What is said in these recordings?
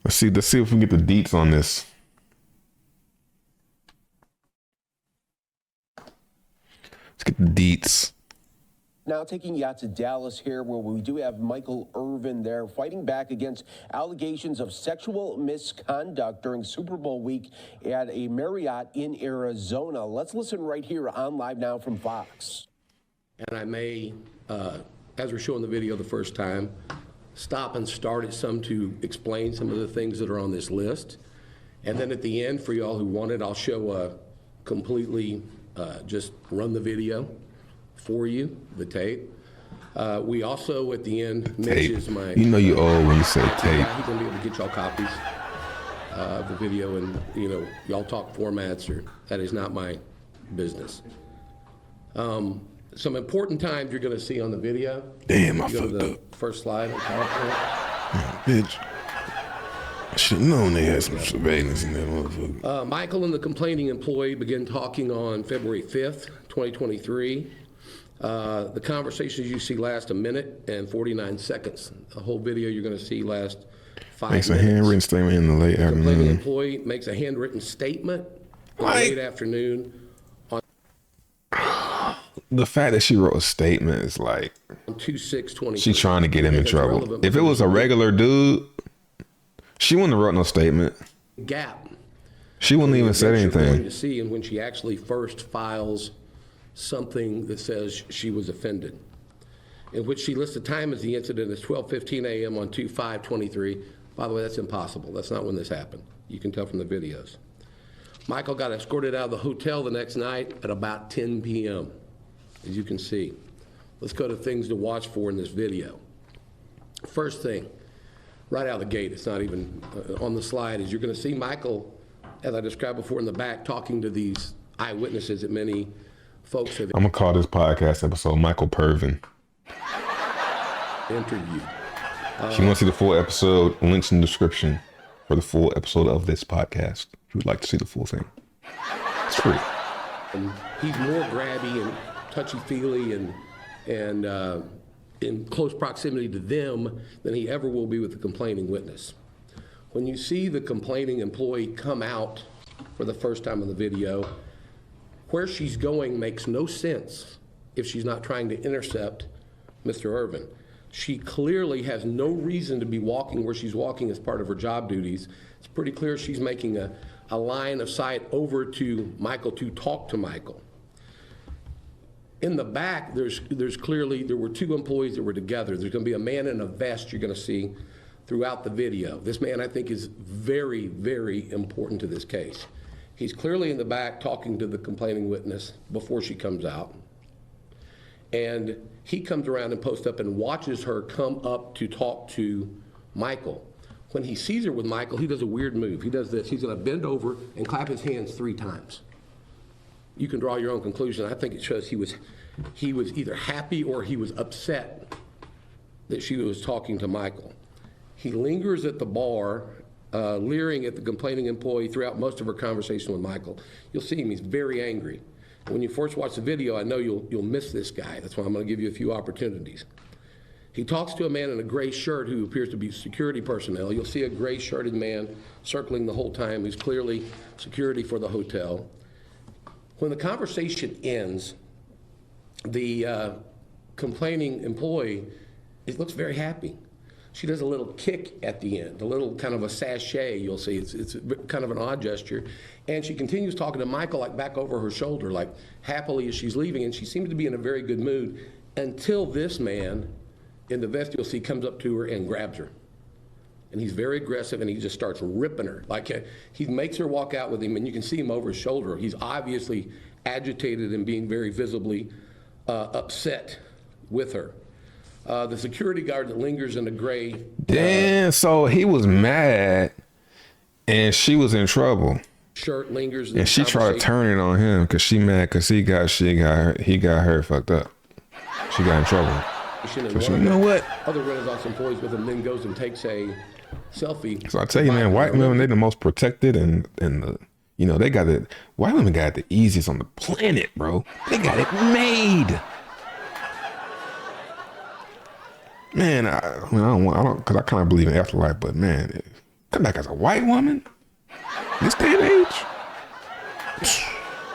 Let's see if we can get the deets on this. Let's get the deets. Now taking you out to Dallas here, where we do have Michael Irvin there fighting back against allegations of sexual misconduct during Super Bowl week at a Marriott in Arizona. Let's listen right here on Live Now from Fox. And I may, as we're showing the video the first time, stop and start at some to explain some of the things that are on this list. And then at the end, for y'all who want it, I'll show a completely, just run the video for you, the tape. We also, at the end, mentions my... You know you old when you say tape. He's going to be able to get y'all copies of the video, and, you know, y'all talk formats, or that is not my business. Some important times you're going to see on the video. Damn, I go fucked to the up. first slide on PowerPoint. Bitch. I should have known they had some surveillance in that motherfucker. Michael and the complaining employee began talking on February 5th, 2023. The conversations you see last a minute and 49 seconds. The whole video you're going to see last 5 minutes. Makes a handwritten statement in the late The complaining afternoon. employee makes a handwritten statement in the late afternoon on The fact that she wrote a statement is like 2/6/20. she's trying to get him in trouble. If it was a regular dude, she wouldn't have wrote no statement. Gap. She wouldn't even said You're going anything. to see, and when she actually first files something that says she was offended, in which she lists the time as the incident as 12:15 a.m. on 2/5/23. By the way, that's impossible. That's not when this happened. You can tell from the videos. Michael got escorted out of the hotel the next night at about 10 p.m., as you can see. Let's go to things to watch for in this video. First thing, right out of the gate, it's not even on the slide, is you're going to see Michael, as I described before, in the back talking to these eyewitnesses that many folks have I'm gonna call this podcast episode Michael Irvin. interviewed. If you want to see the full episode, links in the description for the full episode of this podcast. If you would like to see the full thing, it's free. And he's more grabby and touchy-feely and in close proximity to them than he ever will be with the complaining witness. When you see the complaining employee come out for the first time in the video, where she's going makes no sense if she's not trying to intercept Mr. Irvin. She clearly has no reason to be walking where she's walking as part of her job duties. It's pretty clear she's making a line of sight over to Michael to talk to Michael. In the back, there's clearly, there were two employees that were together. There's going to be a man in a vest you're going to see throughout the video. This man, I think, is very, very important to this case. He's clearly in the back talking to the complaining witness before she comes out. And he comes around and posts up and watches her come up to talk to Michael. When he sees her with Michael, he does a weird move. He does this. He's going to bend over and clap his hands 3 times. You can draw your own conclusion. I think it shows he was either happy or he was upset that she was talking to Michael. He lingers at the bar, leering at the complaining employee throughout most of her conversation with Michael. You'll see him, he's very angry. When you first watch the video, I know you'll miss this guy. That's why I'm going to give you a few opportunities. He talks to a man in a gray shirt who appears to be security personnel. You'll see a gray shirted man circling the whole time who's clearly security for the hotel. When the conversation ends, the complaining employee, it looks very happy. She does a little kick at the end, a little kind of a sachet, you'll see. It's kind of an odd gesture. And she continues talking to Michael, like back over her shoulder, like happily as she's leaving. And she seems to be in a very good mood until this man in the vest, you'll see, comes up to her and grabs her. And he's very aggressive, and he just starts ripping her. Like he makes her walk out with him, and you can see him over his shoulder. He's obviously agitated and being very visibly upset with her. The security guard that lingers in the gray. Damn, so he was mad, and she was in trouble. Shirt lingers. And she tried to turn it on him because she mad because he got her fucked up. She got in trouble. So she, you know what? Other Renaissance employees with him then goes and takes a selfie. So I tell you, man, white women, they the most protected and the, you know, they got it. White women got it the easiest on the planet, bro. They got it made. Man, I don't, because I kind of believe in afterlife, but man, Come back as a white woman? This day and age?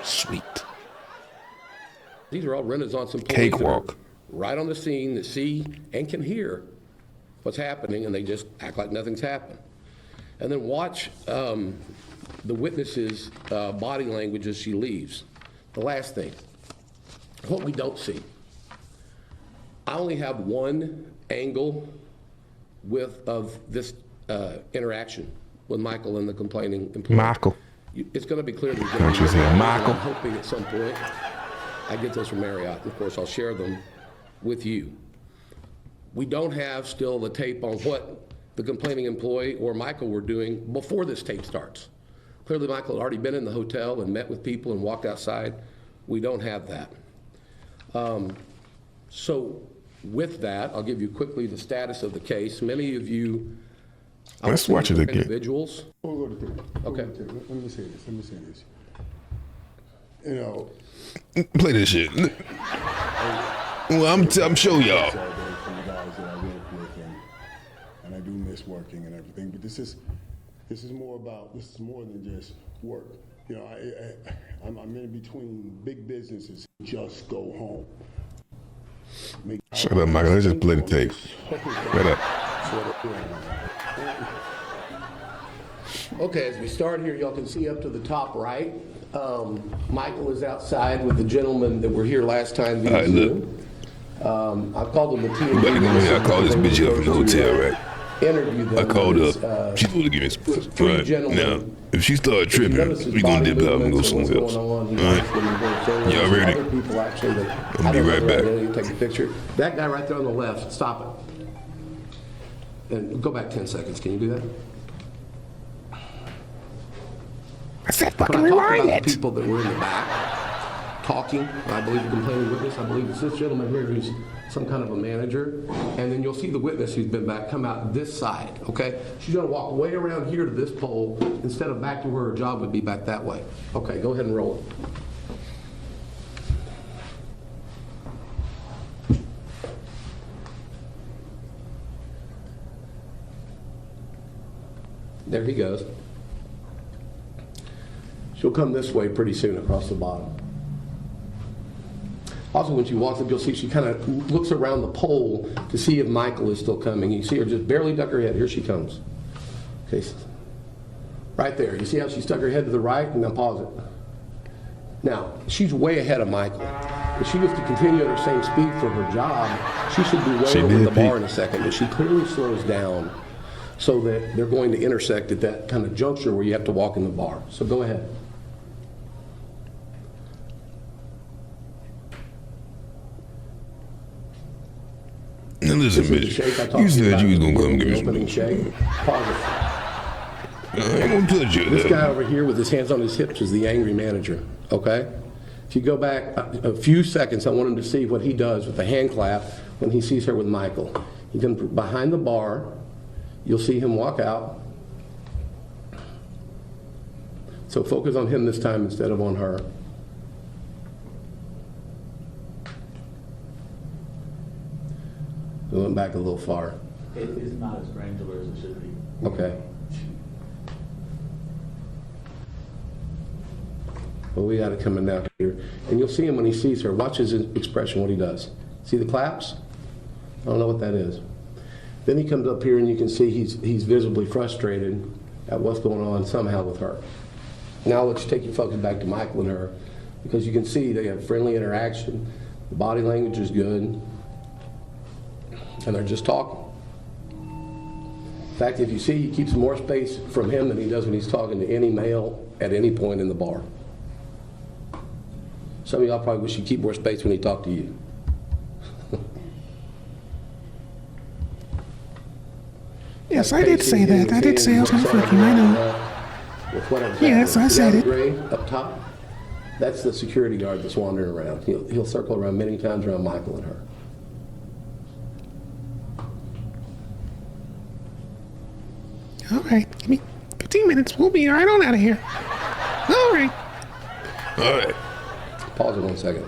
Sweet. These are all Renaissance employees. Cakewalk. Right on the scene that see and can hear what's happening, and they just act like nothing's happened. And then watch the witness's body language as she leaves. The last thing, what we don't see. I only have one angle of this interaction with Michael and the complaining employee. Michael. It's going to be clear. Don't you say Michael? I'm hoping at some point I get those from Marriott. Of course, I'll share them with you. We don't have still the tape on what the complaining employee or Michael were doing before this tape starts. Clearly, Michael had already been in the hotel and met with people and walked outside. We don't have that. So with that, I'll give you quickly the status of the case. Many of you, Let's watch it again. Individuals. Okay. Let me say this. You know, Play this shit. Well, I'm showing y'all. from the guys that I work with, and I do miss working and everything. But this is more than just work. You know, I'm in between big businesses. Just go home. Shut up, Michael. Let's just play the tape. Shut up. Okay, as we start here, y'all can see up to the top right. Michael is outside with the gentleman that were here last time via Zoom. I've called them the team. I called this bitch up from the hotel, right? Interview them. I called up. She's supposed to give me some. three Right. gentlemen. Now, if she started tripping, we gonna dip out and go somewhere else. All right. Y'all ready? Other people actually that I'll be right back. Take a picture. That guy right there on the left, stop it. And go back 10 seconds. Can you do that? I said When fucking I talk rewind about the it. people that were in the back talking, I believe the complaining witness, I believe it's this gentleman here who's some kind of a manager, and then you'll see the witness who's been back come out this side, okay? She's gonna walk way around here to this pole instead of back to where her job would be back that way. Okay, go ahead and roll it. There he goes. She'll come this way pretty soon across the bottom. Also, when she walks up, you'll see she kind of looks around the pole to see if Michael is still coming. You see her just barely duck her head. Here she comes. Okay, right there. You see how she stuck her head to the right? And now pause it. Now, she's way ahead of Michael. If she was to continue at her same speed for her job, she should be way over the bar in a second. But she clearly slows down so that they're going to intersect at that kind of juncture where you have to walk in the bar. So go ahead. Now listen, bitch. You said you was gonna come give me some. Shake. Pause it. I ain't gonna touch you. This guy over here with his hands on his hips is the angry manager, okay? If you go back a few seconds, I want him to see what he does with the hand clap when he sees her with Michael. He comes behind the bar. You'll see him walk out. So focus on him this time instead of on her. We went back a little far. It's not as granular as it should be. Okay. Well, we got it coming down here. And you'll see him when he sees her. Watch his expression, what he does. See the claps? I don't know what that is. Then he comes up here and you can see he's visibly frustrated at what's going on somehow with her. Now let's take your focus back to Michael and her, because you can see they have friendly interaction. The body language is good. And they're just talking. In fact, if you see, he keeps more space from him than he does when he's talking to any male at any point in the bar. Some of y'all probably wish he'd keep more space when he talked to you. Yes, I did say that. I did say I was gonna fuck you, I know. Yes, I said it. Gray up top, that's the security guard that's wandering around. He'll circle around many times around Michael and her. All right, give me 15 minutes. We'll be right on out of here. All right. All right. Pause it 1 second.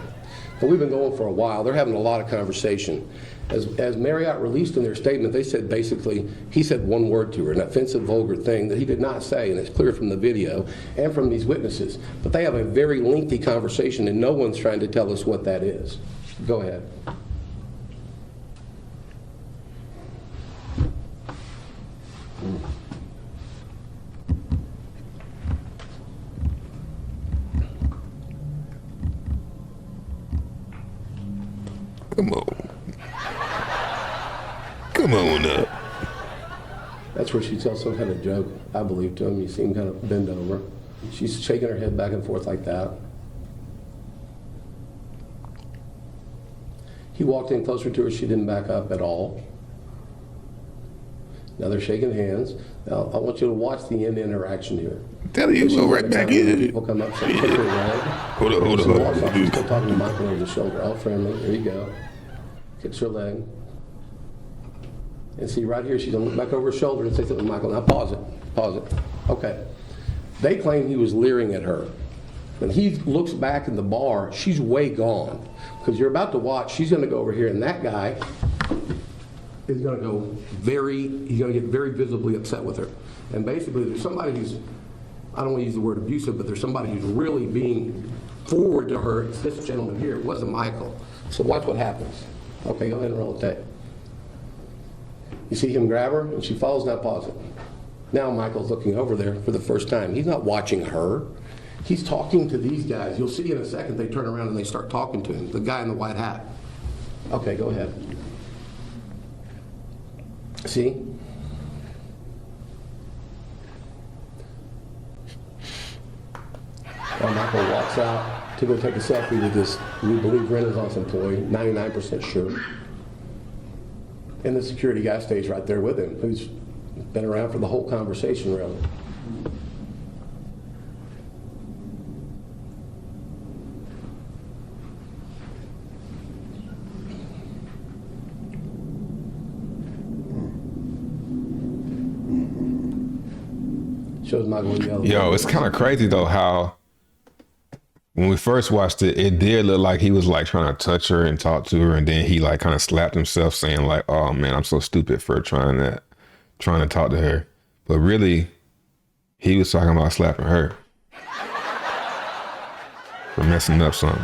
But we've been going for a while. They're having a lot of conversation. As Marriott released in their statement, they said basically, he said one word to her, an offensive, vulgar thing that he did not say, and it's clear from the video and from these witnesses. But they have a very lengthy conversation, and no one's trying to tell us what that is. Go ahead. Come on. Come on up. That's where she tells some kind of joke, I believe, to him. You see him kind of bend over. She's shaking her head back and forth like that. He walked in closer to her. She didn't back up at all. Now they're shaking hands. Now I want you to watch the end interaction here. Tell you go right back in. People come up, say, "Take her leg." Hold on. She walks off. She's still talking to Michael over the shoulder. All friendly. There you go. Kicks her leg. And see right here, she's gonna look back over her shoulder and say something to Michael. Now pause it. Pause it. Okay. They claim he was leering at her. When he looks back in the bar, she's way gone. Because you're about to watch, she's gonna go over here, and that guy is gonna he's gonna get very visibly upset with her. And basically, there's somebody who's, I don't want to use the word abusive, but there's somebody who's really being forward to her. It's this gentleman here. It wasn't Michael. So watch what happens. Okay, go ahead and roll the tape. You see him grab her, and she falls. Now pause it. Now Michael's looking over there for the first time. He's not watching her. He's talking to these guys. You'll see in a second they turn around and they start talking to him, the guy in the white hat. Okay, go ahead. See? Now Michael walks out to go take a selfie with this, we believe, Renaissance employee, 99% sure. And the security guy stays right there with him, who's been around for the whole conversation, really. Shows Michael yelling. Yo, it's kind of crazy though how when we first watched it, it did look like he was like trying to touch her and talk to her, and then he like kind of slapped himself, saying like, "Oh man, I'm so stupid for trying to talk to her." But really, he was talking about slapping her for messing up something.